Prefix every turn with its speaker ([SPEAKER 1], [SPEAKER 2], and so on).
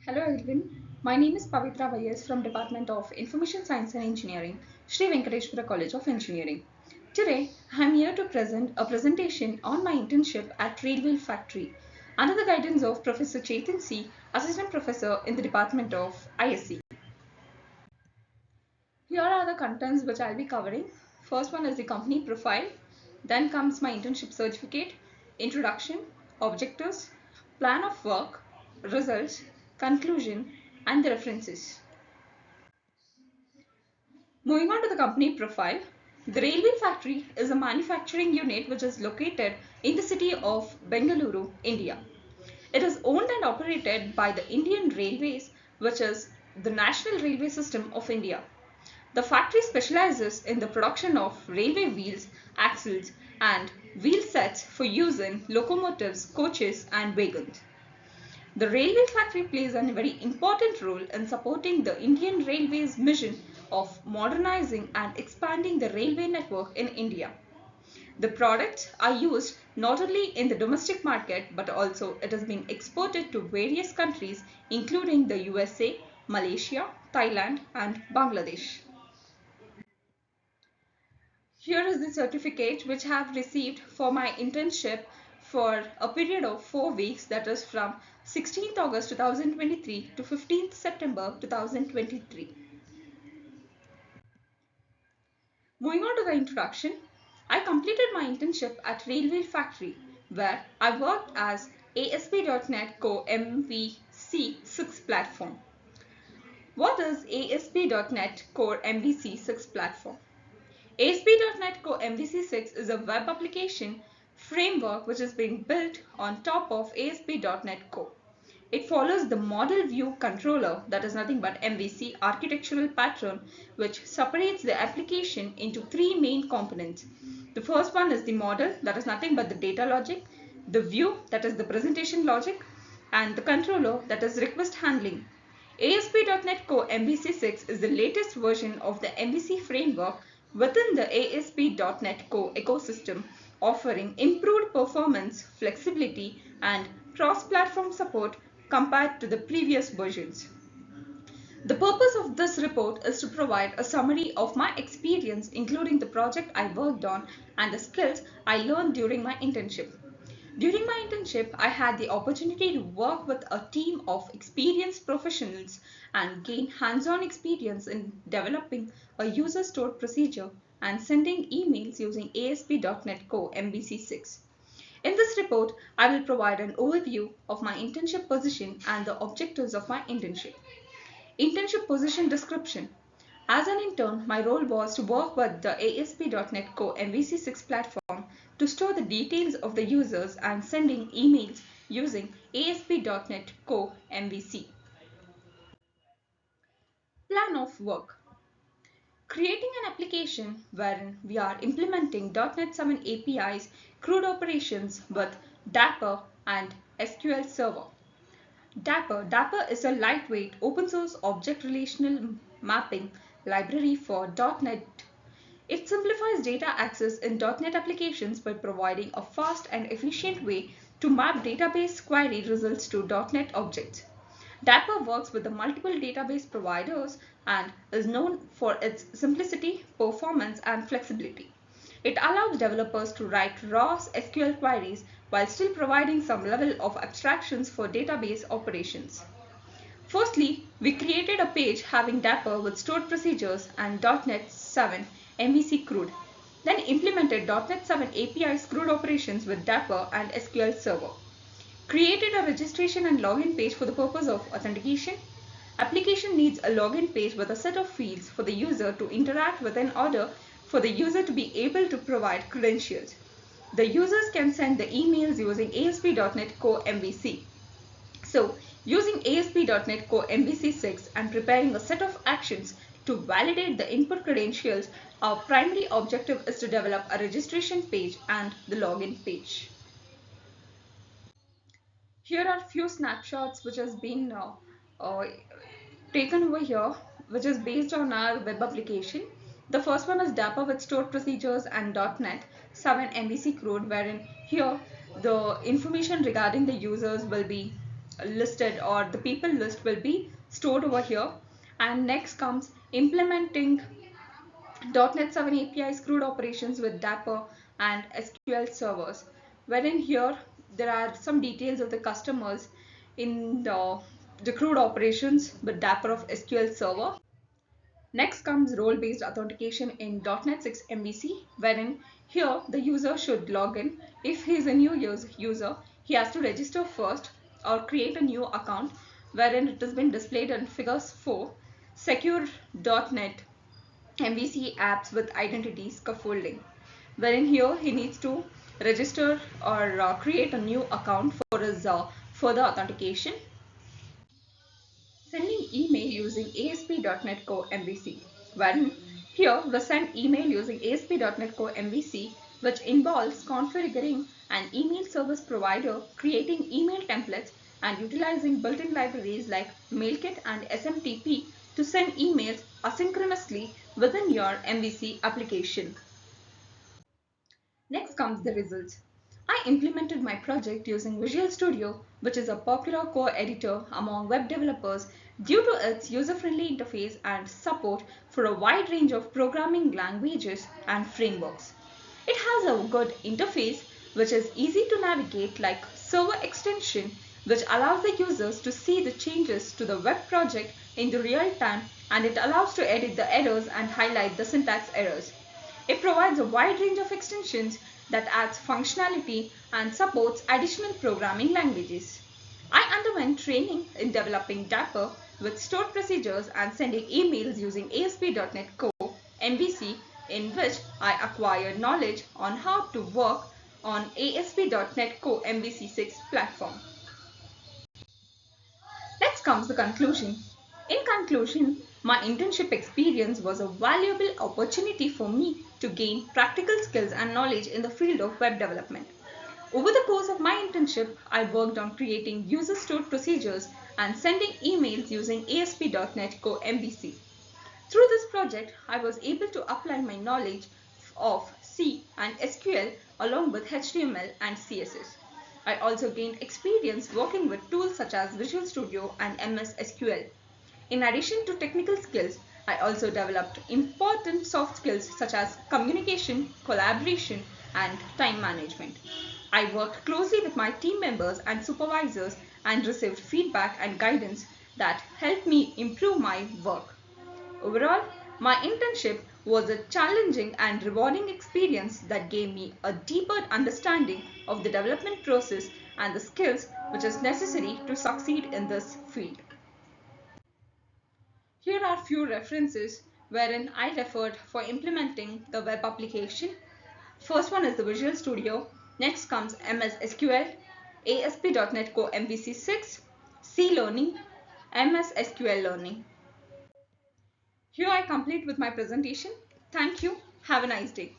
[SPEAKER 1] Hello everyone, my name is Pavitra Vyas from Department of Information Science and Engineering, Sri Venkateshwara College of Engineering. Today, I am here to present a presentation on my internship at Railway Factory under the guidance of Professor Chetan C, Assistant Professor in the Department of ISC. Here are the contents which I'll be covering. First one is the company profile, then comes my internship certificate, introduction, objectives, plan of work, results, conclusion, and the references. Moving on to the company profile, the Railway Factory is a manufacturing unit which is located in the city of Bengaluru, India. It is owned and operated by the Indian Railways, which is the national railway system of India. The factory specializes in the production of railway wheels, axles, and wheel sets for use in locomotives, coaches, and wagons. The railway factory plays a very important role in supporting the Indian Railways mission of modernizing and expanding the railway network in India. The products are used not only in the domestic market but also it is being exported to various countries including the USA, Malaysia, Thailand and Bangladesh. Here is the certificate which I have received for my internship for a period of 4 weeks, that is from 16th August 2023 to 15th September 2023. Moving on to the introduction, I completed my internship at Railway Factory where I worked as ASP.NET Core MVC6 platform. What is ASP.NET Core MVC6 platform? ASP.NET Core MVC6 is a web application framework which is being built on top of ASP.NET Core. It follows the model view controller, that is nothing but MVC architectural pattern, which separates the application into three main components. The first one is the model, that is nothing but the data logic, the view, that is the presentation logic, and the controller, that is request handling. ASP.NET Core MVC6 is the latest version of the MVC framework within the ASP.NET Core ecosystem, offering improved performance, flexibility, and cross-platform support compared to the previous versions. The purpose of this report is to provide a summary of my experience, including the project I worked on and the skills I learned during my internship. During my internship, I had the opportunity to work with a team of experienced professionals and gain hands-on experience in developing a user-stored procedure and sending emails using ASP.NET Core MVC6. In this report, I will provide an overview of my internship position and the objectives of my internship. Internship position description. As an intern, my role was to work with the ASP.NET Core MVC6 platform to store the details of the users and sending emails using ASP.NET Core MVC. Plan of work. Creating an application wherein we are implementing .NET 7 APIs, CRUD operations with Dapper and SQL Server. Dapper is a lightweight open source object relational mapping library for .NET. It simplifies data access in .NET applications by providing a fast and efficient way to map database query results to .NET objects. Dapper works with the multiple database providers and is known for its simplicity, performance, and flexibility. It allows developers to write raw SQL queries while still providing some level of abstractions for database operations. Firstly, we created a page having Dapper with stored procedures and .NET 7 MVC CRUD, then implemented .NET 7 APIs CRUD operations with Dapper and SQL Server. Created a registration and login page for the purpose of authentication. Application needs a login page with a set of fields for the user to interact with in order for the user to be able to provide credentials. The users can send the emails using ASP.NET Core MVC. So, using ASP.NET Core MVC6 and preparing a set of actions to validate the input credentials, our primary objective is to develop a registration page and the login page. Here are few snapshots which has been uh, taken over here, which is based on our web application. The first one is Dapper with stored procedures and .NET 7 MVC CRUD, wherein here the information regarding the users will be listed, or the people list will be stored over here. And next comes implementing .NET 7 APIs CRUD operations with Dapper and SQL servers, wherein here there are some details of the customers in the CRUD operations with Dapper of SQL server. Next comes role-based authentication in .NET 6 MVC, wherein here the user should log in. If he is a new user, he has to register first or create a new account, wherein it has been displayed in figures 4, secure .NET MVC apps with identity scaffolding, wherein here he needs to register or create a new account for his further authentication. Sending email using ASP.NET Core MVC, wherein here we send email using ASP.NET Core MVC, which involves configuring an email service provider, creating email templates, and utilizing built-in libraries like MailKit and SMTP to send emails asynchronously within your MVC application. Next comes the results. I implemented my project using Visual Studio, which is a popular core editor among web developers due to its user-friendly interface and support for a wide range of programming languages and frameworks. It has a good interface which is easy to navigate, like server extension, which allows the users to see the changes to the web project in the real time, and it allows to edit the errors and highlight the syntax errors. It provides a wide range of extensions that adds functionality and supports additional programming languages. I underwent training in developing Dapper with stored procedures and sending emails using ASP.NET Core MVC, in which I acquired knowledge on how to work on ASP.NET Core MVC 6 platform. Next comes the conclusion. In conclusion, my internship experience was a valuable opportunity for me to gain practical skills and knowledge in the field of web development. Over the course of my internship, I worked on creating user-stored procedures and sending emails using ASP.NET Core MVC. Through this project, I was able to apply my knowledge of C and SQL along with HTML and CSS. I also gained experience working with tools such as Visual Studio and MS SQL. In addition to technical skills, I also developed important soft skills such as communication, collaboration, and time management. I worked closely with my team members and supervisors and received feedback and guidance that helped me improve my work. Overall, my internship was a challenging and rewarding experience that gave me a deeper understanding of the development process and the skills which is necessary to succeed in this field. Here are few references wherein I referred for implementing the web application. First one is the Visual Studio. Next comes MS SQL, ASP.NET Core MVC 6, C Learning, MS SQL Learning. Here I complete with my presentation. Thank you. Have a nice day.